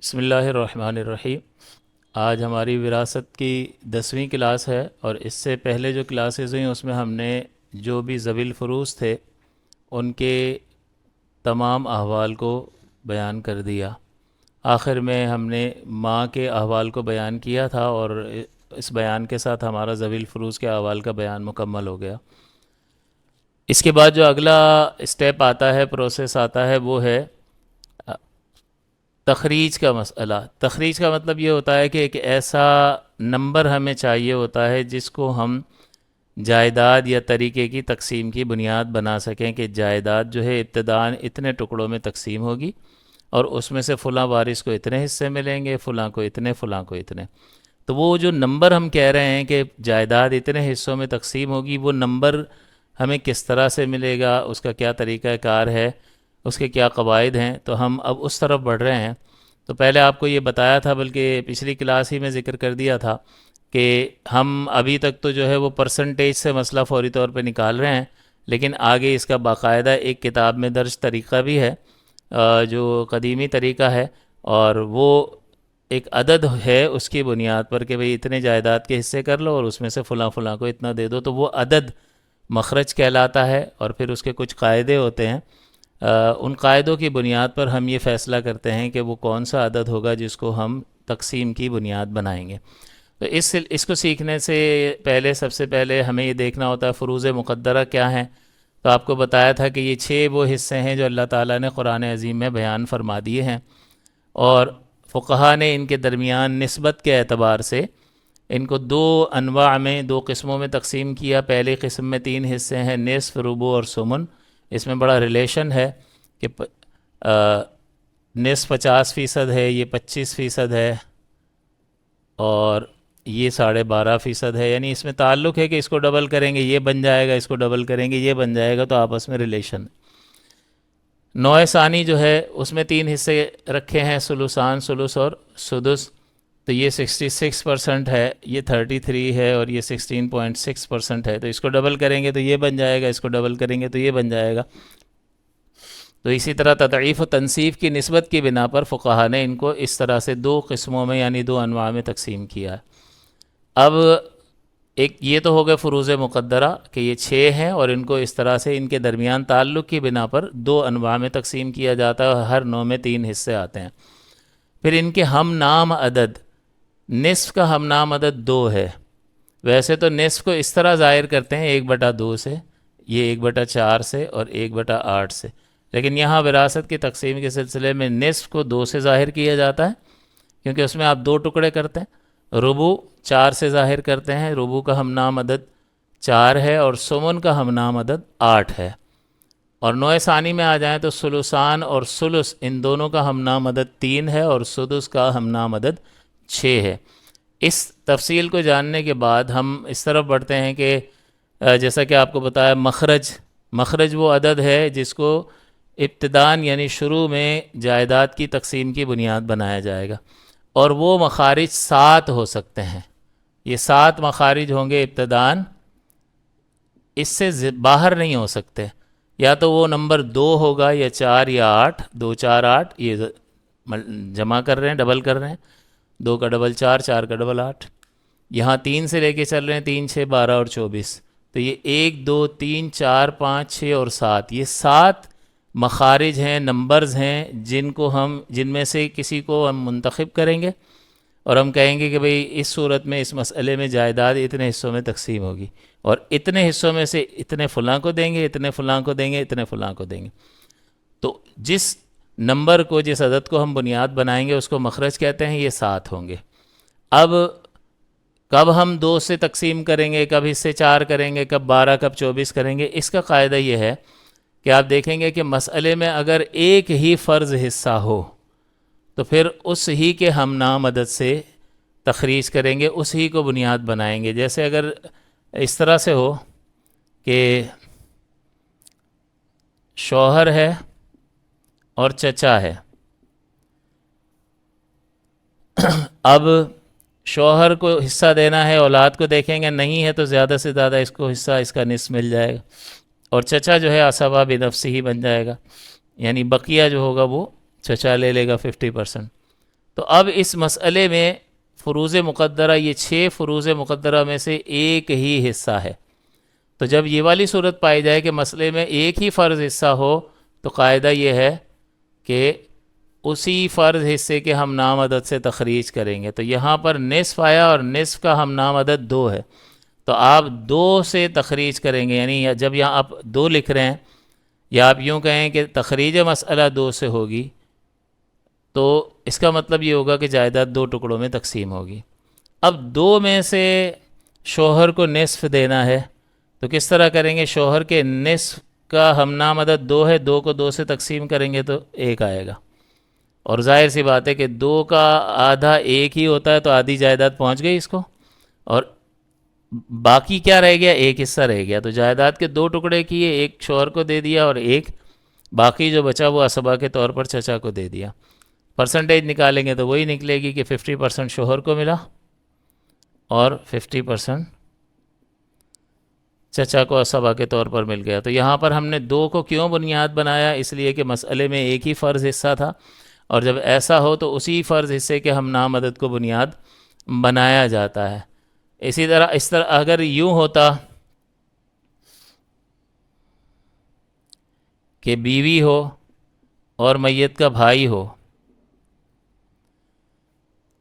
بسم اللہ الرحمن الرحیم۔ آج ہماری وراثت کی 10ویں کلاس ہے، اور اس سے پہلے جو کلاسز ہوئیں اس میں ہم نے جو بھی ذوی الفروض تھے ان کے تمام احوال کو بیان کر دیا۔ آخر میں ہم نے ماں کے احوال کو بیان کیا تھا، اور اس بیان کے ساتھ ہمارا ذوی الفروض کے احوال کا بیان مکمل ہو گیا۔ اس کے بعد جو اگلا اسٹیپ آتا ہے، پروسیس آتا ہے، وہ ہے تخریج کا مسئلہ۔ تخریج کا مطلب یہ ہوتا ہے کہ ایک ایسا نمبر ہمیں چاہیے ہوتا ہے جس کو ہم جائیداد یا طریقے کی تقسیم کی بنیاد بنا سکیں، کہ جائیداد جو ہے ابتداً اتنے ٹکڑوں میں تقسیم ہوگی، اور اس میں سے فلاں وارث کو اتنے حصے ملیں گے، فلاں کو اتنے، فلاں کو اتنے۔ تو وہ جو نمبر ہم کہہ رہے ہیں کہ جائیداد اتنے حصوں میں تقسیم ہوگی، وہ نمبر ہمیں کس طرح سے ملے گا، اس کا کیا طریقہ کار ہے، اس کے کیا قواعد ہیں، تو ہم اب اس طرف بڑھ رہے ہیں۔ تو پہلے آپ کو یہ بتایا تھا، بلکہ پچھلی کلاس ہی میں ذکر کر دیا تھا، کہ ہم ابھی تک تو جو ہے وہ پرسنٹیج سے مسئلہ فوری طور پہ نکال رہے ہیں، لیکن آگے اس کا باقاعدہ ایک کتاب میں درج طریقہ بھی ہے، جو قدیمی طریقہ ہے، اور وہ ایک عدد ہے اس کی بنیاد پر کہ بھئی اتنے جائیداد کے حصے کر لو اور اس میں سے فلاں فلاں کو اتنا دے دو، تو وہ عدد مخرج کہلاتا ہے، اور پھر اس کے کچھ قاعدے ہوتے ہیں۔ ان قاعدوں کی بنیاد پر ہم یہ فیصلہ کرتے ہیں کہ وہ کون سا عدد ہوگا جس کو ہم تقسیم کی بنیاد بنائیں گے۔ تو اس کو سیکھنے سے پہلے، سب سے پہلے ہمیں یہ دیکھنا ہوتا ہے فروض مقدرہ کیا ہیں۔ تو آپ کو بتایا تھا کہ یہ 6 وہ حصے ہیں جو اللہ تعالیٰ نے قرآن عظیم میں بیان فرما دیے ہیں، اور فقہا نے ان کے درمیان نسبت کے اعتبار سے ان کو 2 انواع میں، 2 قسموں میں تقسیم کیا۔ پہلی قسم میں 3 حصے ہیں، نصف، ربع اور ثمن۔ اس میں بڑا ریلیشن ہے کہ نصف 50% ہے، یہ 25% ہے، اور یہ 12.5% ہے، یعنی اس میں تعلق ہے کہ اس کو ڈبل کریں گے یہ بن جائے گا، اس کو ڈبل کریں گے یہ بن جائے گا، تو آپس میں ریلیشن۔ نوع ثانی جو ہے اس میں 3 حصے رکھے ہیں، ثلثان، ثلث اور سدس۔ تو یہ 66% ہے، یہ 33 ہے، اور یہ 16.6% ہے۔ تو اس کو ڈبل کریں گے تو یہ بن جائے گا، اس کو ڈبل کریں گے تو یہ بن جائے گا۔ تو اسی طرح تضعیف و تنصیف کی نسبت کی بنا پر فقہا نے ان کو اس طرح سے 2 قسموں میں، یعنی 2 انواع میں تقسیم کیا ہے۔ اب ایک یہ تو ہو گئے فروض مقدرہ کہ یہ 6 ہیں، اور ان کو اس طرح سے ان کے درمیان تعلق کی بنا پر 2 انواع میں تقسیم کیا جاتا ہے، اور ہر نوع میں 3 حصے آتے ہیں۔ پھر ان کے ہم نام عدد، نصف کا ہم نام عدد 2 ہے۔ ویسے تو نصف کو اس طرح ظاہر کرتے ہیں 1/2 سے، یہ 1/4 سے، اور 1/8 سے، لیکن یہاں وراثت کی تقسیم کے سلسلے میں نصف کو 2 سے ظاہر کیا جاتا ہے، کیونکہ اس میں آپ 2 ٹکڑے کرتے ہیں۔ ربع 4 سے ظاہر کرتے ہیں، ربع کا ہم نام عدد 4 ہے، اور ثمن کا ہم نام عدد 8 ہے۔ اور نوع ثانی میں آ جائیں تو ثلثان اور ثلث، ان دونوں کا ہم نام عدد 3 ہے، اور سدس کا ہم نام عدد 6 ہے۔ اس تفصیل کو جاننے کے بعد ہم اس طرف بڑھتے ہیں کہ جیسا کہ آپ کو بتایا، مخرج، مخرج وہ عدد ہے جس کو ابتداً یعنی شروع میں جائیداد کی تقسیم کی بنیاد بنایا جائے گا، اور وہ مخارج 7 ہو سکتے ہیں۔ یہ 7 مخارج ہوں گے ابتداً، اس سے باہر نہیں ہو سکتے۔ یا تو وہ نمبر 2 ہوگا، یا 4 یا 8، 2 4 8، یہ جمع کر رہے ہیں، ڈبل کر رہے ہیں، 2 کا ڈبل 4، 4 کا ڈبل 8۔ یہاں 3 سے لے کے چل رہے ہیں، 3 6 12 اور 24۔ تو یہ 1 2 3 4 5 6 اور 7، یہ 7 مخارج ہیں، نمبرز ہیں، جن میں سے کسی کو ہم منتخب کریں گے، اور ہم کہیں گے کہ بھئی اس صورت میں، اس مسئلے میں جائیداد اتنے حصوں میں تقسیم ہوگی، اور اتنے حصوں میں سے اتنے فلاں کو دیں گے، اتنے فلاں کو دیں گے، اتنے فلاں کو دیں گے۔ تو جس نمبر کو، جس عدد کو ہم بنیاد بنائیں گے اس کو مخرج کہتے ہیں، یہ 7 ہوں گے۔ اب کب ہم 2 سے تقسیم کریں گے، کب حصے 4 کریں گے، کب 12، کب 24 کریں گے، اس کا قاعدہ یہ ہے کہ آپ دیکھیں گے کہ مسئلے میں اگر ایک ہی فرض حصہ ہو تو پھر اس ہی کے ہم نام عدد سے تخریج کریں گے، اس ہی کو بنیاد بنائیں گے۔ جیسے اگر اس طرح سے ہو کہ شوہر ہے اور چچا ہے، اب شوہر کو حصہ دینا ہے، اولاد کو دیکھیں گے نہیں ہے تو زیادہ سے زیادہ اس کو حصہ، اس کا نصف مل جائے گا، اور چچا جو ہے عصبہ بنفسہ ہی بن جائے گا، یعنی بقیہ جو ہوگا وہ چچا لے لے گا 50%۔ تو اب اس مسئلے میں فروض مقدرہ، یہ 6 فروض مقدرہ میں سے ایک ہی حصہ ہے. تو جب یہ والی صورت پائی جائے کہ مسئلے میں ایک ہی فرض حصہ ہو تو قاعدہ یہ ہے کہ اسی فرض حصے کے ہم نام عدد سے تخریج کریں گے. تو یہاں پر نصف آیا اور نصف کا ہم نام عدد 2 ہے، تو آپ 2 سے تخریج کریں گے. یعنی جب یہاں آپ 2 لکھ رہے ہیں، یا آپ یوں کہیں کہ تخریج مسئلہ 2 سے ہوگی، تو اس کا مطلب یہ ہوگا کہ جائیداد 2 ٹکڑوں میں تقسیم ہوگی. اب 2 میں سے شوہر کو نصف دینا ہے، تو کس طرح کریں گے؟ شوہر کے نصف کا ہم نام عدد 2 ہے، 2 کو 2 سے تقسیم کریں گے تو 1 آئے گا. اور ظاہر سی بات ہے کہ 2 کا آدھا 1 ہی ہوتا ہے، تو آدھی جائیداد پہنچ گئی اس کو، اور باقی کیا رہ گیا؟ ایک حصہ رہ گیا. تو جائیداد کے 2 ٹکڑے کیے، ایک شوہر کو دے دیا اور ایک باقی جو بچا وہ اسبہ کے طور پر چچا کو دے دیا. پرسنٹیج نکالیں گے تو وہی نکلے گی کہ 50% شوہر کو ملا اور 50% چچا کو اسبہ کے طور پر مل گیا. تو یہاں پر ہم نے 2 کو کیوں بنیاد بنایا؟ اس لیے کہ مسئلے میں ایک ہی فرض حصہ تھا، اور جب ایسا ہو تو اسی فرض حصے کے ہم نام عدد کو بنیاد بنایا جاتا ہے. اسی طرح اگر یوں ہوتا کہ بیوی ہو اور میت کا بھائی ہو،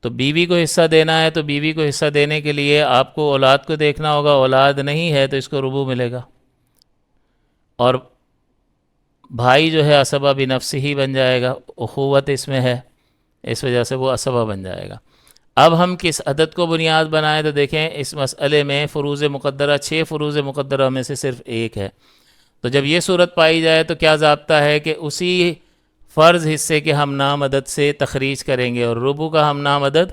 تو بیوی کو حصہ دینا ہے، تو بیوی کو حصہ دینے کے لیے آپ کو اولاد کو دیکھنا ہوگا. اولاد نہیں ہے تو اس کو ربع ملے گا، اور بھائی جو ہے اسبہ بنفس ہی بن جائے گا، اخوت اس میں ہے، اس وجہ سے وہ اسبہ بن جائے گا. اب ہم کس عدد کو بنیاد بنائیں؟ تو دیکھیں اس مسئلے میں فروض مقدرہ 6 فروض مقدرہ میں سے صرف ایک ہے. تو جب یہ صورت پائی جائے تو کیا ضابطہ ہے کہ اسی فرض حصے کے ہم نام عدد سے تخریج کریں گے، اور ربع کا ہم نام عدد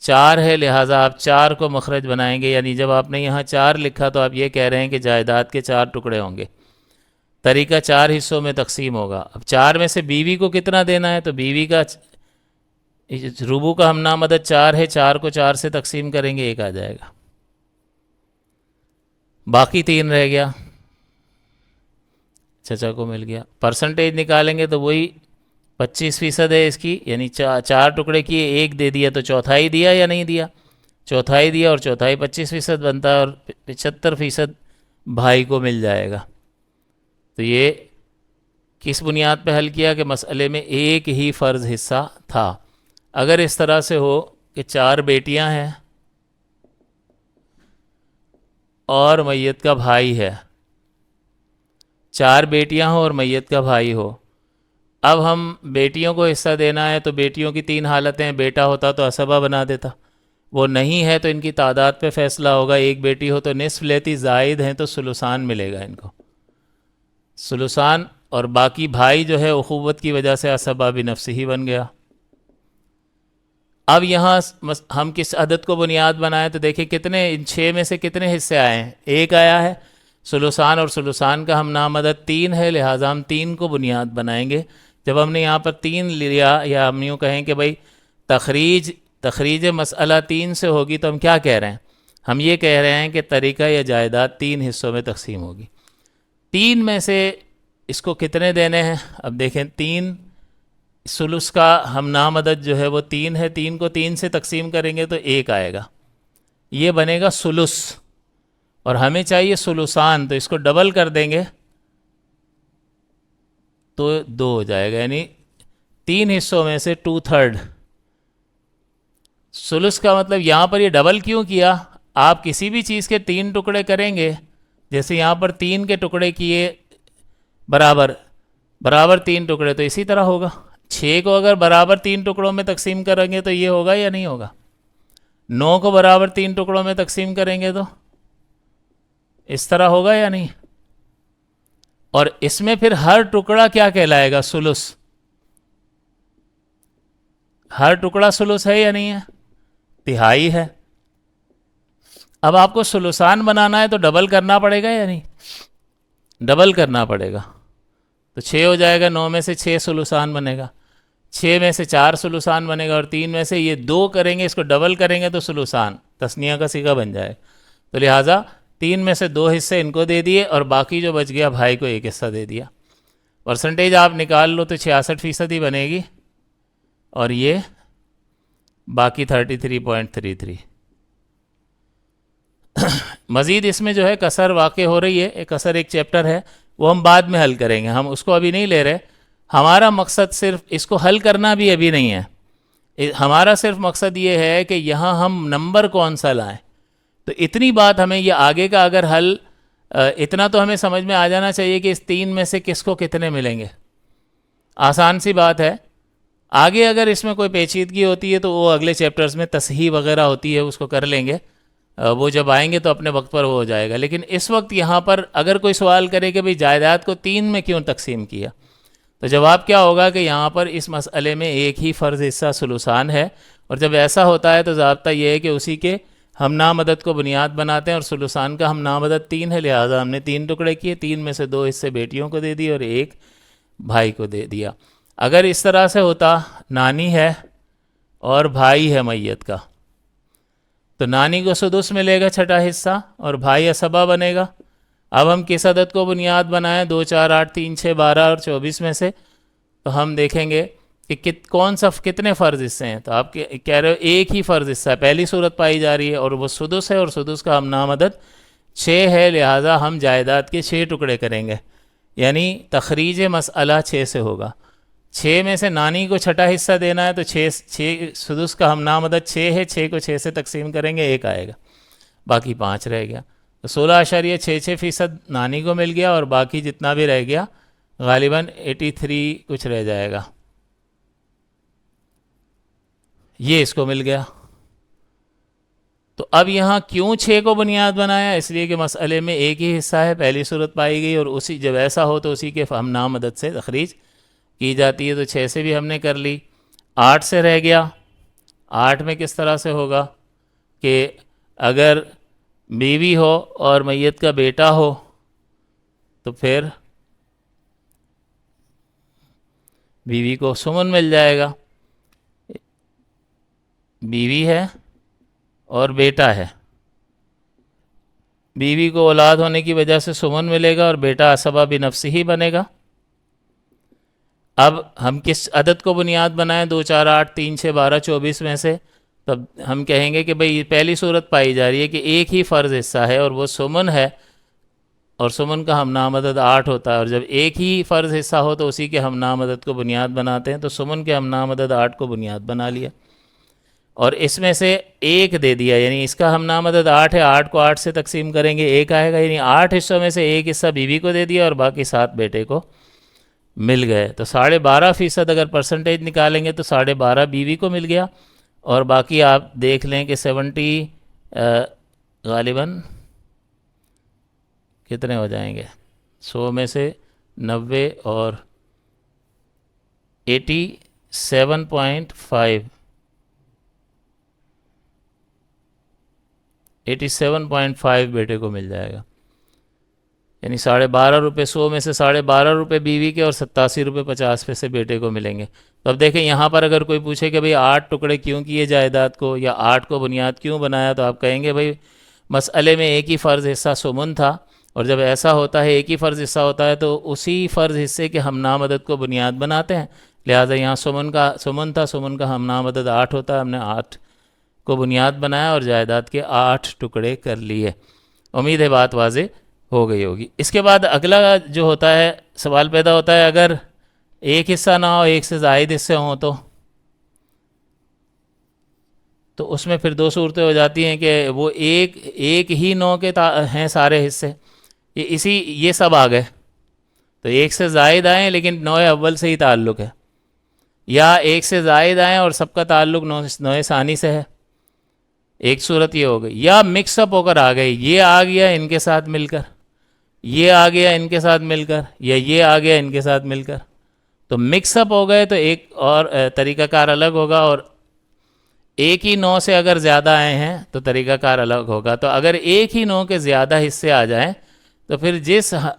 4 ہے، لہٰذا آپ 4 کو مخرج بنائیں گے. یعنی جب آپ نے یہاں 4 لکھا تو آپ یہ کہہ رہے ہیں کہ جائیداد کے 4 ٹکڑے ہوں گے، طریقہ 4 حصوں میں تقسیم ہوگا. اب 4 میں سے بیوی کو کتنا دینا ہے؟ تو بیوی کا ربع کا ہم نام عدد 4 ہے، 4 کو 4 سے تقسیم کریں گے 1 آ جائے گا، باقی 3 رہ گیا، چچا کو مل گیا. پرسنٹیج نکالیں گے تو وہی 25% ہے اس کی، یعنی 4 ٹکڑے کیے 1 دے دیا تو چوتھائی دیا یا نہیں دیا؟ چوتھائی دیا، اور چوتھائی 25% بنتا ہے، اور 75% بھائی کو مل جائے گا. تو یہ کس بنیاد پہ حل کیا کہ مسئلے میں ایک ہی فرض حصہ تھا. اگر اس طرح سے ہو کہ 4 بیٹیاں ہیں اور میت کا بھائی ہے، 4 بیٹیاں ہوں اور میت کا بھائی ہو، اب ہم بیٹیوں کو حصہ دینا ہے تو بیٹیوں کی 3 حالتیں ہیں. بیٹا ہوتا تو اسبہ بنا دیتا، وہ نہیں ہے تو ان کی تعداد پہ فیصلہ ہوگا. ایک بیٹی ہو تو نصف لیتی، زائد ہیں تو ثلثان ملے گا ان کو، ثلثان. اور باقی بھائی جو ہے اخوت کی وجہ سے اسبہ بنفس ہی بن گیا. اب یہاں ہم کس عدد کو بنیاد بنائیں تو دیکھیں کتنے، ان 6 میں سے کتنے حصے آئے ہیں؟ 1 آیا ہے. ثلثان، اور ثلثان کا ہم نام عدد 3 ہے، لہٰذا ہم 3 کو بنیاد بنائیں گے. جب ہم نے یہاں پر 3 لیا، یا ہم یوں کہیں کہ بھائی تخریج مسئلہ 3 سے ہوگی، تو ہم کیا کہہ رہے ہیں؟ ہم یہ کہہ رہے ہیں کہ طریقہ یا جائیداد 3 حصوں میں تقسیم ہوگی. 3 میں سے اس کو کتنے دینے ہیں؟ اب دیکھیں 3 ثلث کا ہم نام عدد جو ہے وہ 3 ہے، 3 کو 3 سے تقسیم کریں گے تو 1 آئے گا، یہ بنے گا ثلث. اور ہمیں چاہیے ثلثان، تو اس کو ڈبل کر دیں گے تو 2 ہو جائے گا، یعنی 3 حصوں میں سے 2/3. ثلث کا مطلب یہاں پر یہ ڈبل کیوں کیا؟ آپ کسی بھی چیز کے 3 ٹکڑے کریں گے، جیسے یہاں پر 3 کے ٹکڑے کیے برابر 3 ٹکڑے، تو اسی طرح ہوگا. 6 کو اگر برابر 3 ٹکڑوں میں تقسیم کریں گے تو یہ ہوگا یا نہیں ہوگا؟ 9 کو برابر 3 ٹکڑوں میں تقسیم کریں گے تو اس طرح ہوگا یا نہیں؟ اور اس میں پھر ہر ٹکڑا کیا کہلائے گا؟ ثلث. ہر ٹکڑا ثلث ہے یا نہیں ہے؟ تہائی ہے. اب آپ کو ثلثان بنانا ہے تو ڈبل کرنا پڑے گا یا نہیں؟ ڈبل کرنا پڑے گا. تو 6 ہو جائے گا، 9 میں سے 6 ثلثان بنے گا، 6 میں سے 4 ثلثان بنے گا، اور 3 میں سے یہ 2 کریں گے، اس کو ڈبل کریں گے تو ثلثان تثنیہ کا صیغہ بن جائے. تو لہٰذا 3 میں سے 2 حصے ان کو دے دیے، اور باقی جو بچ گیا بھائی کو 1 حصہ دے دیا. پرسنٹیج آپ نکال لو تو 66% ہی بنے گی، اور یہ باقی 33.33۔ مزید اس میں جو ہے کسر واقع ہو رہی ہے، کسر ایک چیپٹر ہے، وہ ہم بعد میں حل کریں گے، ہم اس کو ابھی نہیں لے رہے۔ ہمارا مقصد صرف اس کو حل کرنا بھی ابھی نہیں ہے، ہمارا صرف مقصد یہ ہے کہ یہاں ہم نمبر کون سا لائیں۔ تو اتنی بات ہمیں یہ آگے کا اگر حل اتنا تو ہمیں سمجھ میں آ جانا چاہیے کہ اس 3 میں سے کس کو کتنے ملیں گے، آسان سی بات ہے۔ آگے اگر اس میں کوئی پیچیدگی ہوتی ہے تو وہ اگلے چیپٹرز میں تصحیح وغیرہ ہوتی ہے، اس کو کر لیں گے، وہ جب آئیں گے تو اپنے وقت پر وہ ہو جائے گا۔ لیکن اس وقت یہاں پر اگر کوئی سوال کرے کہ بھئی جائیداد کو 3 میں کیوں تقسیم کیا، تو جواب کیا ہوگا کہ یہاں پر اس مسئلے میں ایک ہی فرض حصہ ثلثان ہے، اور جب ایسا ہوتا ہے تو ضابطہ یہ ہے کہ اسی کے ہم نامدد کو بنیاد بناتے ہیں، اور ثلثان کا ہم نامدد 3 ہے، لہٰذا ہم نے 3 ٹکڑے کیے، 3 میں سے 2 حصے بیٹیوں کو دے دیے اور 1 بھائی کو دے دیا۔ اگر اس طرح سے ہوتا، نانی ہے اور بھائی ہے میت کا، تو نانی کو سدس ملے گا چھٹا حصہ اور بھائی اسبہ بنے گا۔ اب ہم کس عدد کو بنیاد بنائیں، 2 4 8 3 6 12 اور 24 میں سے، تو ہم دیکھیں گے کہ کون سا کتنے فرض حصے ہیں۔ تو آپ کہہ رہے ہو ایک ہی فرض حصہ ہے، پہلی صورت پائی جا رہی ہے اور وہ سدس ہے، اور سدس کا ہم نامدد 6 ہے، لہٰذا ہم جائیداد کے 6 ٹکڑے کریں گے، یعنی تخریج مسئلہ 6 سے ہوگا۔ 6 میں سے نانی کو چھٹا حصہ دینا ہے، تو 6 سدس کا ہم نامدد 6 ہے، 6 کو 6 سے تقسیم کریں گے، 1 آئے گا، باقی 5 رہ گیا، تو 16.66% نانی کو مل گیا، اور باقی جتنا بھی رہ گیا غالباً 83 کچھ رہ جائے گا، یہ اس کو مل گیا۔ تو اب یہاں کیوں 6 کو بنیاد بنایا؟ اس لیے کہ مسئلے میں ایک ہی حصہ ہے، پہلی صورت پائی گئی، اور اسی جب ایسا ہو تو اسی کے ہم نامدد سے تخریج کی جاتی ہے۔ تو 6 سے بھی ہم نے کر لی، 8 سے رہ گیا۔ 8 میں کس طرح سے ہوگا کہ اگر بیوی ہو اور میت کا بیٹا ہو تو پھر بیوی کو سمن مل جائے گا، بیوی ہے اور بیٹا ہے، بیوی کو اولاد ہونے کی وجہ سے سمن ملے گا اور بیٹا اسبہ بنفسہ ہی بنے گا۔ اب ہم کس عدد کو بنیاد بنائیں، 2 4 8 3 6 12 24 میں سے؟ تب ہم کہیں گے کہ بھئی پہلی صورت پائی جا رہی ہے کہ ایک ہی فرض حصہ ہے اور وہ سمن ہے، اور سمن کا ہم نامدد 8 ہوتا ہے، اور جب ایک ہی فرض حصہ ہو تو اسی کے ہم نامدد کو بنیاد بناتے ہیں، تو سمن کے ہم نامدد 8 کو بنیاد بنا لیا، اور اس میں سے 1 دے دیا، یعنی اس کا ہم نامدد 8 ہے، 8 کو 8 سے تقسیم کریں گے، 1 آئے گا، یعنی 8 حصوں میں سے 1 حصہ بیوی کو دے دیا اور باقی 7 بیٹے کو مل گئے۔ تو 12.5% اگر پرسنٹیج نکالیں گے تو 12.5 بیوی کو مل گیا، اور باقی آپ دیکھ لیں کہ 70 غالباً کتنے ہو جائیں گے، 100 میں سے 90 اور 87.5 بیٹے کو مل جائے گا، یعنی 12.5 روپے، 100 میں سے 12.5 روپے بیوی کے اور 87 روپے 50 پیسے بیٹے کو ملیں گے۔ تو اب دیکھیں یہاں پر اگر کوئی پوچھے کہ بھئی 8 ٹکڑے کیوں کیے جائیداد کو، یا 8 کو بنیاد کیوں بنایا، تو آپ کہیں گے بھئی مسئلے میں ایک ہی فرض حصہ سمن تھا، اور جب ایسا ہوتا ہے ایک ہی فرض حصہ ہوتا ہے تو اسی فرض حصے کے ہم نامدد کو بنیاد بناتے ہیں، لہٰذا یہاں سمن تھا، سمن کا ہم نامدد 8 ہوتا ہے، ہم نے 8 کو بنیاد بنایا اور جائیداد کے 8 ٹکڑے کر لیے۔ امید ہے بات واضح ہو گئی ہوگی۔ اس کے بعد اگلا جو ہوتا ہے سوال پیدا ہوتا ہے، اگر ایک حصہ نہ ہو، ایک سے زائد حصے ہوں تو اس میں پھر 2 صورتیں ہو جاتی ہیں کہ وہ ایک ہی نوع کے ہیں سارے حصے، یہ سب آ گئے، تو ایک سے زائد آئیں لیکن نوع اول سے ہی تعلق ہے، یا ایک سے زائد آئیں اور سب کا تعلق نوع ثانی سے ہے، ایک صورت یہ ہو گئی، یا مکس اپ ہو کر آ گئی، یہ آ گیا ان کے ساتھ مل کر، یہ آ گیا ان کے ساتھ مل کر، یا یہ آ گیا ان کے ساتھ مل کر، تو مکس اپ ہو گئے تو ایک اور طریقہ کار الگ ہوگا، اور ایک ہی نوع سے اگر زیادہ آئے ہیں تو طریقہ کار الگ ہوگا۔ تو اگر ایک ہی نوع کے زیادہ حصے آ جائیں تو پھر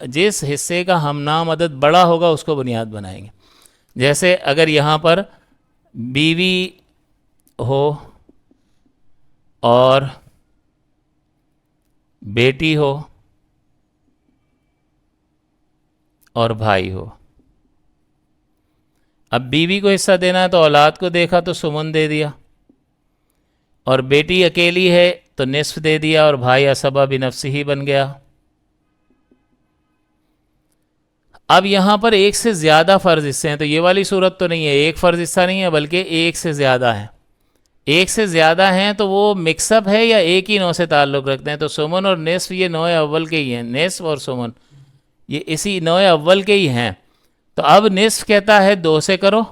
جس حصے کا ہم نامدد بڑا ہوگا اس کو بنیاد بنائیں گے۔ جیسے اگر یہاں پر بیوی ہو اور بیٹی ہو اور بھائی ہو، اب بیوی کو حصہ دینا ہے تو اولاد کو دیکھا تو سمن دے دیا، اور بیٹی اکیلی ہے تو نصف دے دیا اور بھائی اسبہ بنفسہ ہی بن گیا. اب یہاں پر ایک سے زیادہ فرض حصے ہیں، تو یہ والی صورت تو نہیں ہے، ایک فرض حصہ نہیں ہے بلکہ ایک سے زیادہ ہے. ایک سے زیادہ ہیں تو وہ مکس اپ ہے یا ایک ہی نوع سے تعلق رکھتے ہیں؟ تو سمن اور نصف یہ نوع اول کے ہی ہیں، نصف اور سمن یہ اسی نوع اول کے ہی ہیں. تو اب نصف کہتا ہے 2 سے کرو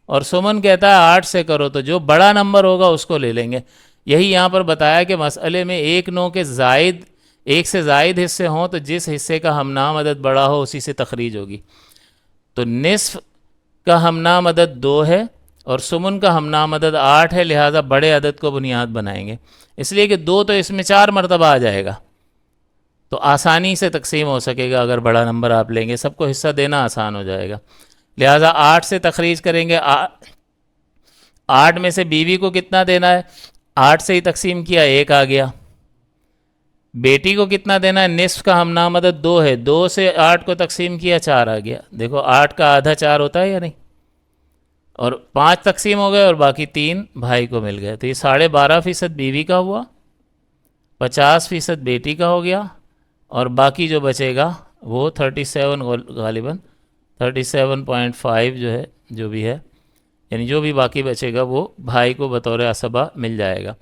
اور سمن کہتا ہے 8 سے کرو، تو جو بڑا نمبر ہوگا اس کو لے لیں گے. یہی یہاں پر بتایا کہ مسئلے میں ایک نوع کے زائد ایک سے زائد حصے ہوں تو جس حصے کا ہمنام عدد بڑا ہو اسی سے تخریج ہوگی. تو نصف کا ہمنام عدد 2 ہے اور سمن کا ہمنام عدد 8 ہے، لہٰذا بڑے عدد کو بنیاد بنائیں گے، اس لیے کہ 2 تو اس میں 4 مرتبہ آ جائے گا تو آسانی سے تقسیم ہو سکے گا. اگر بڑا نمبر آپ لیں گے سب کو حصہ دینا آسان ہو جائے گا، لہٰذا 8 سے تخریج کریں گے. 8 میں سے بیوی کو کتنا دینا ہے؟ 8 سے ہی تقسیم کیا 1 آ گیا. بیٹی کو کتنا دینا ہے؟ نصف کا ہمنام عدد 2 ہے، 2 سے 8 کو تقسیم کیا 4 آ گیا. دیکھو 8 کا آدھا 4 ہوتا ہے یا نہیں؟ اور 5 تقسیم ہو گئے اور باقی 3 بھائی کو مل گئے. تو یہ 12.5% بیوی کا ہوا، 50% بیٹی کا ہو گیا اور باقی جو بچے گا وہ 37 غالباً 37.5 جو ہے جو بھی ہے، یعنی جو بھی باقی بچے گا وہ بھائی کو بطور عصبہ مل جائے گا.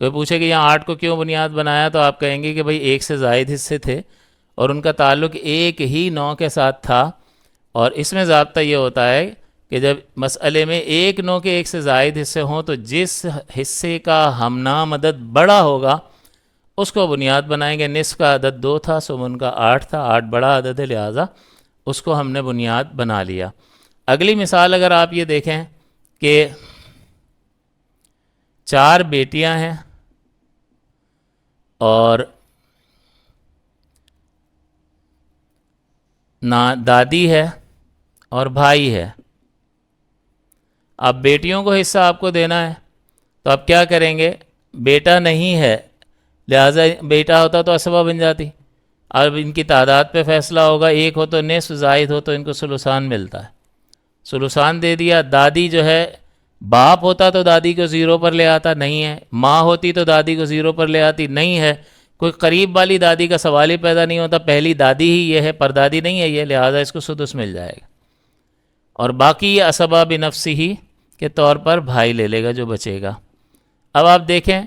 کوئی پوچھے کہ یہاں 8 کو کیوں بنیاد بنایا تو آپ کہیں گے کہ بھئی ایک سے زائد حصے تھے اور ان کا تعلق ایک ہی نوع کے ساتھ تھا، اور اس میں ضابطہ یہ ہوتا ہے کہ جب مسئلے میں ایک نوع کے ایک سے زائد حصے ہوں تو جس حصے کا ہمنام عدد بڑا ہوگا اس کو بنیاد بنائیں گے. نصف کا عدد 2 تھا، سمن کا 8 تھا، 8 بڑا عدد ہے لہٰذا اس کو ہم نے بنیاد بنا لیا. اگلی مثال اگر آپ یہ دیکھیں کہ 4 بیٹیاں ہیں اور دادی ہے اور بھائی ہے. اب بیٹیوں کو حصہ آپ کو دینا ہے تو آپ کیا کریں گے؟ بیٹا نہیں ہے لہٰذا بیٹا ہوتا تو عصبہ بن جاتی. اب ان کی تعداد پہ فیصلہ ہوگا، ایک ہو تو نصف، زائد ہو تو ان کو ثلثان ملتا ہے، ثلثان دے دیا. دادی جو ہے باپ ہوتا تو دادی کو 0 پر لے آتا، نہیں ہے. ماں ہوتی تو دادی کو 0 پر لے آتی، نہیں ہے. کوئی قریب والی دادی کا سوال ہی پیدا نہیں ہوتا، پہلی دادی ہی یہ ہے، پردادی نہیں ہے یہ، لہٰذا اس کو سدس مل جائے گا. اور باقی یہ عصبہ بنفسہ کے طور پر بھائی لے لے گا جو بچے گا. اب آپ دیکھیں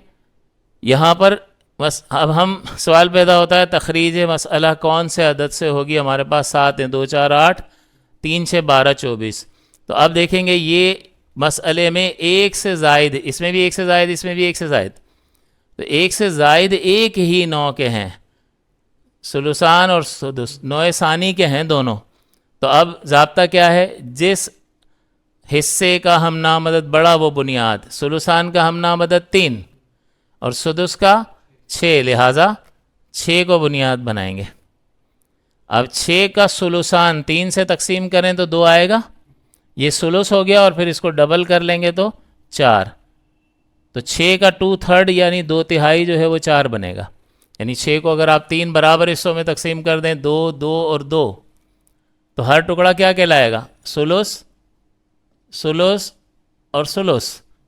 یہاں پر بس اب ہم سوال پیدا ہوتا ہے تخریج مسئلہ کون سے عدد سے ہوگی؟ ہمارے پاس 7 ہیں، 2 4 8، 3 6 12 24. تو اب دیکھیں گے یہ مسئلے میں ایک سے زائد، اس میں بھی ایک سے زائد، اس میں بھی ایک سے زائد، تو ایک سے زائد ایک ہی نوع کے ہیں، ثلثان اور سدس نوع ثانی کے ہیں دونوں. تو اب ضابطہ کیا ہے؟ جس حصے کا ہمنام عدد بڑا وہ بنیاد. ثلثان کا ہمنام عدد 3 اور سدس کا 6، لہٰذا 6 کو بنیاد بنائیں گے. اب 6 کا ثلثان 3 سے تقسیم کریں تو 2 آئے گا، یہ ثلث ہو گیا، اور پھر اس کو ڈبل کر لیں گے تو 4. تو 6 کا 2/3 یعنی 2/3 جو ہے وہ 4 بنے گا. یعنی 6 کو اگر آپ 3 برابر حصوں میں تقسیم کر دیں، 2 2 اور 2، تو ہر ٹکڑا کیا کہلائے گا؟ ثلث، ثلث اور ثلث.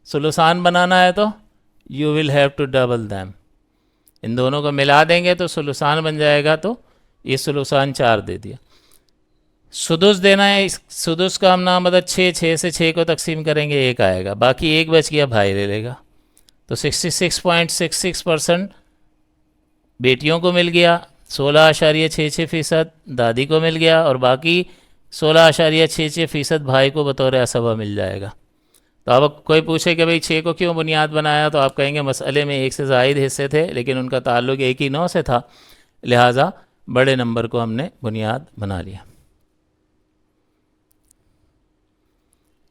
ثلثان بنانا ہے تو you will have to double them, ان دونوں کو ملا دیں گے تو ثلثان بن جائے گا. تو یہ ثلثان 4 دے دیا. سدس دینا ہے، سدس کا ہمنام عدد 6، 6 سے 6 کو تقسیم کریں گے 1 آئے گا، باقی 1 بچ گیا بھائی لے لے گا. تو 66.66% بیٹیوں کو مل گیا، 16.66% دادی کو مل گیا، اور باقی 16.66% بھائی کو بطور عصبہ مل جائے گا. تو اب کوئی پوچھے کہ بھئی 6 کو کیوں بنیاد بنایا، تو آپ کہیں گے مسئلے میں ایک سے زائد حصے تھے لیکن ان کا تعلق ایک ہی نوع سے تھا، لہٰذا بڑے نمبر کو ہم نے بنیاد بنا لیا.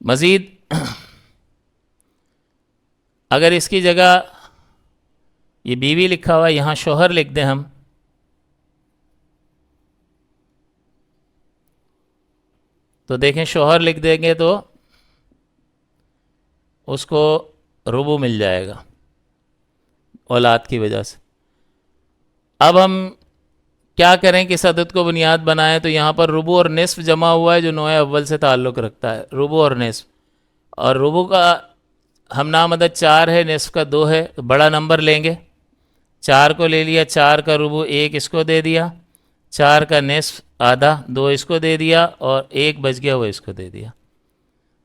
مزید اگر اس کی جگہ یہ بیوی لکھا ہوا ہے، یہاں شوہر لکھ دیں ہم، تو دیکھیں شوہر لکھ دیں گے تو اس کو ربع مل جائے گا اولاد کی وجہ سے. اب ہم کیا کریں کہ اس عدد کو بنیاد بنائیں؟ تو یہاں پر ربع اور نصف جمع ہوا ہے جو نوع اول سے تعلق رکھتا ہے، ربع اور نصف. اور ربع کا ہم نام عدد 4 ہے، نصف کا 2 ہے، تو بڑا نمبر لیں گے، 4 کو لے لیا، 4 کا ربع 1 اس کو دے دیا، 4 کا نصف آدھا 2 اس کو دے دیا، اور 1 بچ گیا وہ اس کو دے دیا۔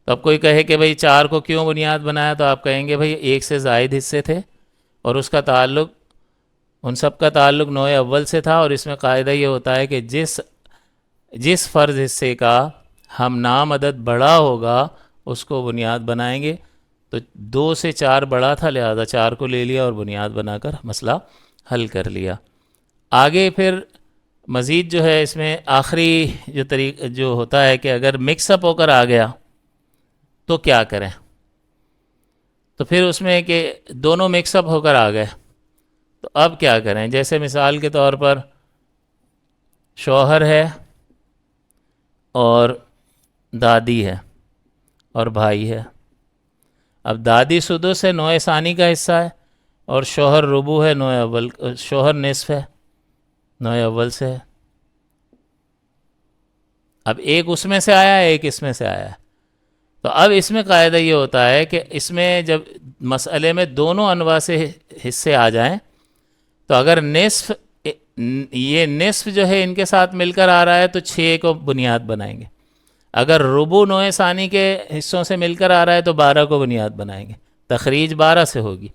تو اب کوئی کہے کہ بھئی 4 کو کیوں بنیاد بنایا، تو آپ کہیں گے بھئی 1 سے زائد حصے تھے اور اس کا تعلق، ان سب کا تعلق نوع اول سے تھا، اور اس میں قاعدہ یہ ہوتا ہے کہ جس فرض حصے کا ہم نام عدد بڑا ہوگا اس کو بنیاد بنائیں گے۔ تو 2 سے 4 بڑا تھا، لہذا 4 کو لے لیا اور بنیاد بنا کر مسئلہ حل کر لیا۔ آگے پھر مزید جو ہے اس میں آخری جو ہوتا ہے کہ اگر مکس اپ ہو کر آ گیا تو کیا کریں، تو پھر اس میں کہ دونوں مکس اپ ہو کر آ گئے تو اب کیا کریں۔ جیسے مثال کے طور پر شوہر ہے اور دادی ہے اور بھائی ہے۔ اب دادی سدس ہے، نوع ثانی کا حصہ ہے، اور شوہر ربع ہے، نوع اول، شوہر نصف ہے، نوع اول سے ہے۔ اب ایک اس میں سے آیا ہے، ایک اس میں سے آیا ہے، تو اب اس میں قاعدہ یہ ہوتا ہے کہ اس میں جب مسئلے میں دونوں انواع سے حصے آ جائیں تو اگر نصف، یہ نصف جو ہے ان کے ساتھ مل کر آ رہا ہے تو 6 کو بنیاد بنائیں گے، اگر ربع نوع ثانی کے حصوں سے مل کر آ رہا ہے تو 12 کو بنیاد بنائیں گے، تخریج 12 سے ہوگی،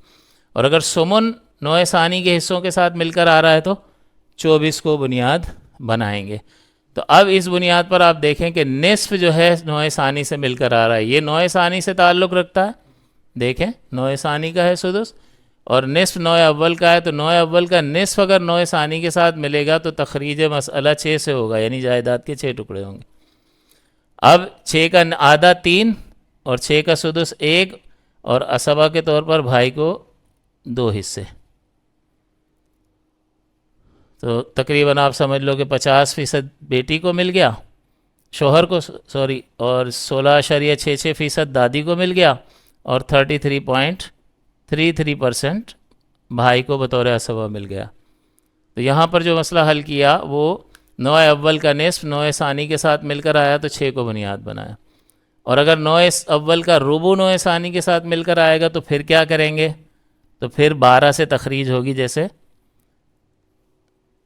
اور اگر سمن نوع ثانی کے حصوں کے ساتھ مل کر آ رہا ہے تو 24 کو بنیاد بنائیں گے۔ تو اب اس بنیاد پر آپ دیکھیں کہ نصف جو ہے نوع ثانی سے مل کر آ رہا ہے، یہ نوع ثانی سے تعلق رکھتا ہے، دیکھیں نوع ثانی کا ہے سدس، اور نصف نوع اول کا ہے، تو نوع اول کا نصف اگر نوع ثانی کے ساتھ ملے گا تو تخریج مسئلہ 6 سے ہوگا، یعنی جائیداد کے 6 ٹکڑے ہوں گے۔ اب 6 کا آدھا 3 اور 6 کا سدس 1، اور عصبہ کے طور پر بھائی کو 2 حصے، تو تقریباً آپ سمجھ لو کہ 50% بیٹی کو مل گیا، شوہر کو سوری، اور 16.66% دادی کو مل گیا، اور 33.33% بھائی کو بطور عصبہ مل گیا۔ تو یہاں پر جو مسئلہ حل کیا وہ نوع اول کا نصف نوع ثانی کے ساتھ مل کر آیا تو 6 کو بنیاد بنایا، اور اگر نوع اول کا ربع نوع ثانی کے ساتھ مل کر آئے گا تو پھر کیا کریں گے، تو پھر 12 سے تخریج ہوگی۔ جیسے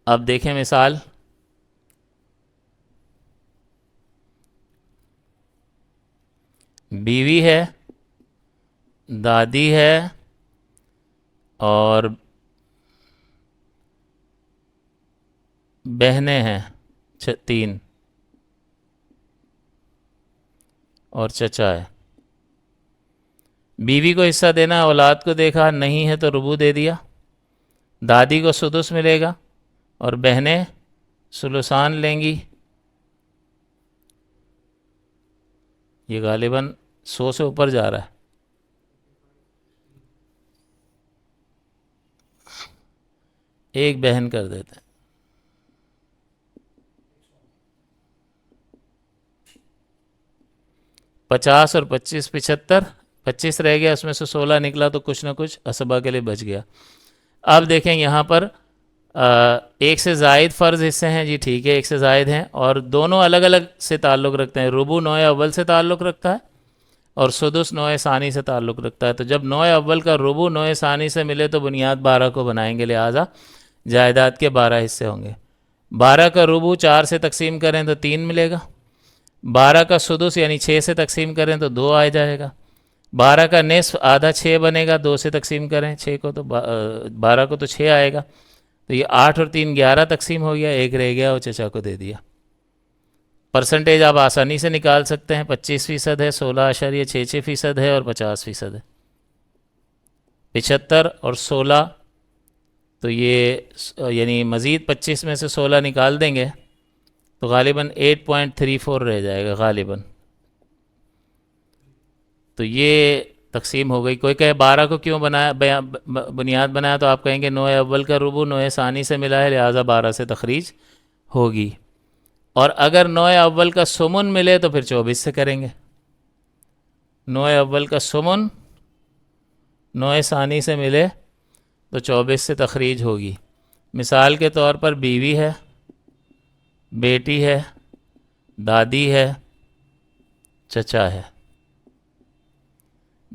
اب دیکھیں مثال، بیوی ہے، دادی ہے، اور بہنیں ہیں 3، اور چچا ہے۔ بیوی کو حصہ دینا، اولاد کو دیکھا نہیں ہے تو ربع دے دیا، دادی کو سدس ملے گا، اور بہنیں ثلثان لیں گی۔ یہ غالباً 100 سے اوپر جا رہا ہے، ایک بہن کر دیتے ہیں۔ 50 اور 25 75، 25 رہ گیا، اس میں سے 16 نکلا تو کچھ نہ کچھ عصبہ کے لیے بچ گیا۔ اب دیکھیں یہاں پر ایک سے زائد فرض حصے ہیں، جی ٹھیک ہے، ایک سے زائد ہیں، اور دونوں الگ الگ سے تعلق رکھتے ہیں، ربع نوع اول سے تعلق رکھتا ہے اور سدس نوع ثانی سے تعلق رکھتا ہے۔ تو جب نوع اول کا ربع نوع ثانی سے ملے تو بنیاد 12 کو بنائیں گے، لہٰذا جائیداد کے 12 حصے ہوں گے۔ 12 کا ربع 4 سے تقسیم کریں تو 3 ملے گا، 12 کا سدس یعنی 6 سے تقسیم کریں تو 2 آ جائے گا، 12 کا نصف آدھا 6 بنے گا، 2 سے تقسیم کریں 6 کو تو 12 کو تو 6 آئے گا، تو یہ 8 اور 3 11 تقسیم ہو گیا، 1 رہ گیا اور چچا کو دے دیا۔ پرسنٹیج آپ آسانی سے نکال سکتے ہیں، 25% ہے، 16.66% ہے، اور 50% ہے۔ 75 اور 16، تو یہ یعنی مزید 25 میں سے 16 نکال دیں گے تو غالباً 8.34 رہ جائے گا غالباً۔ تو یہ تقسیم ہو گئی۔ کوئی کہے 12 کو کیوں بنایا، بنیاد بنایا، تو آپ کہیں گے نوع اول کا ربع نوع ثانی سے ملا ہے، لہٰذا 12 سے تخریج ہوگی، اور اگر نوع اول کا سمن ملے تو پھر 24 سے کریں گے۔ نوع اول کا سمن نوع ثانی سے ملے تو 24 سے تخریج ہوگی۔ مثال کے طور پر بیوی ہے، بیٹی ہے، دادی ہے، چچا ہے۔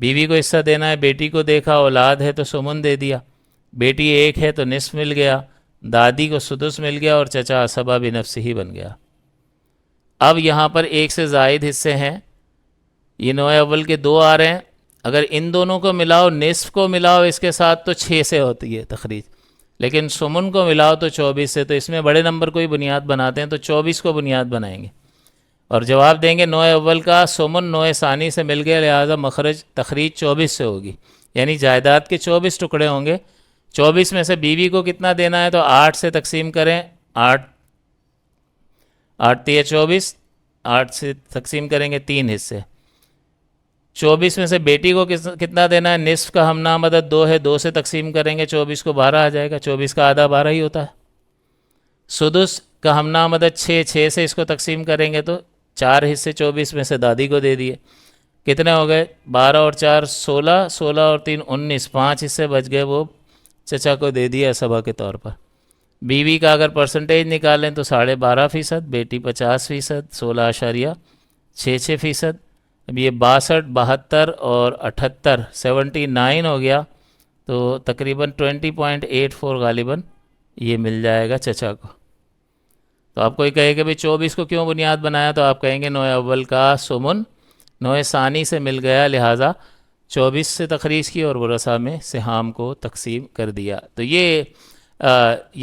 بیوی کو حصہ دینا ہے، بیٹی کو دیکھا اولاد ہے تو سمن دے دیا، بیٹی ایک ہے تو نصف مل گیا، دادی کو سدس مل گیا، اور چچا عصبہ بنفسہ ہی بن گیا۔ اب یہاں پر ایک سے زائد حصے ہیں، یہ نوع اول کے دو آ رہے ہیں، اگر ان دونوں کو ملاؤ، نصف کو ملاؤ اس کے ساتھ تو 6 سے ہوتی ہے تخریج، لیکن سمن کو ملاؤ تو 24 سے، تو اس میں بڑے نمبر کو ہی بنیاد بناتے ہیں، تو 24 کو بنیاد بنائیں گے اور جواب دیں گے نوع اول کا سمن نوع ثانی سے مل گیا، لہٰذا مخرج تخریج 24 سے ہوگی، یعنی جائیداد کے 24 ٹکڑے ہوں گے، 24 میں سے بیوی کو کتنا دینا ہے تو 8 سے تقسیم کریں، 8 8 تیہ 24، 8 سے تقسیم کریں گے 3 حصے، 24 میں سے بیٹی کو کتنا دینا ہے، نصف کا ہم نام عدد 2 ہے، 2 سے تقسیم کریں گے 24 کو، 12 آ جائے گا، 24 کا آدھا 12 ہی ہوتا ہے۔ سدس کا ہم نام عدد 6، 6 سے اس کو تقسیم کریں گے تو 4 حصے 24 میں سے دادی کو دے دیے، کتنے ہو گئے، 12 اور 4 16، 16 اور 3 19، 5 حصے بچ گئے، وہ چچا کو دے دیا عصبہ کے طور پر۔ بیوی کا اگر پرسنٹیج نکالیں تو 12.5%، بیٹی 50%، 16.66%، اب یہ 62، 72 اور 78، 79 ہو گیا، تو تقریباً 20.84 غالباً یہ مل جائے گا چچا کو۔ تو آپ کوئی کہے کہ بھئی 24 کو کیوں بنیاد بنایا، تو آپ کہیں گے نوع اول کا سمن نوع ثانی سے مل گیا، لہٰذا 24 سے تخریج کی اور ورثہ میں سہام کو تقسیم کر دیا۔ تو یہ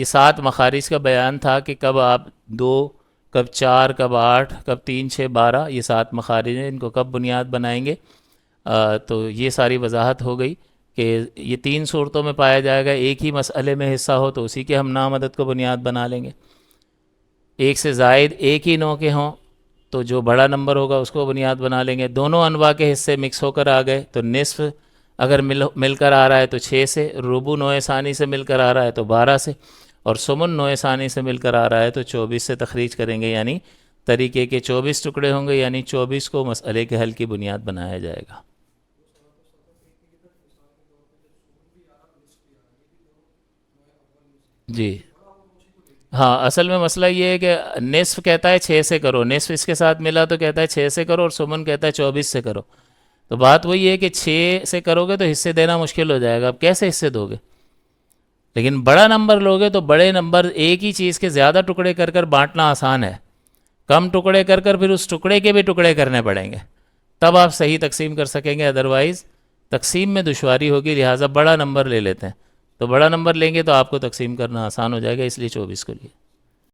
7 مخارج کا بیان تھا کہ کب آپ 2، کب 4، کب 8، کب 3، 6، 12، یہ 7 مخارج ہیں، ان کو کب بنیاد بنائیں گے۔ تو یہ ساری وضاحت ہو گئی کہ یہ 3 صورتوں میں پایا جائے گا، ایک ہی مسئلے میں حصہ ہو تو اسی کے ہم نام عدد کو بنیاد بنا لیں گے، ایک سے زائد ایک ہی نوع کے ہوں تو جو بڑا نمبر ہوگا اس کو بنیاد بنا لیں گے، دونوں انواع کے حصے مکس ہو کر آ گئے تو نصف اگر مل کر آ رہا ہے تو 6 سے، ربع نوع ثانی سے مل کر آ رہا ہے تو 12 سے، اور سمن نوع ثانی سے مل کر آ رہا ہے تو 24 سے تخریج کریں گے، یعنی طریقے کے 24 ٹکڑے ہوں گے، یعنی 24 کو مسئلے کے حل کی بنیاد بنایا جائے گا۔ جی ہاں، اصل میں مسئلہ یہ ہے کہ نصف کہتا ہے 6 سے کرو، نصف اس کے ساتھ ملا تو کہتا ہے 6 سے کرو، اور سمن کہتا ہے 24 سے کرو، تو بات وہی ہے کہ 6 سے کرو گے تو حصے دینا مشکل ہو جائے گا، اب کیسے حصے دو گے؟ لیکن بڑا نمبر لوگے تو بڑے نمبر ایک ہی چیز کے زیادہ ٹکڑے کر کر بانٹنا آسان ہے، کم ٹکڑے کر کر پھر اس ٹکڑے کے بھی ٹکڑے کرنے پڑیں گے، تب آپ صحیح تقسیم کر سکیں گے، ادروائز تقسیم میں دشواری ہوگی، لہٰذا بڑا نمبر لے لیتے ہیں، تو بڑا نمبر لیں گے تو آپ کو تقسیم کرنا آسان ہو جائے گا، اس لیے 24 کو لیے۔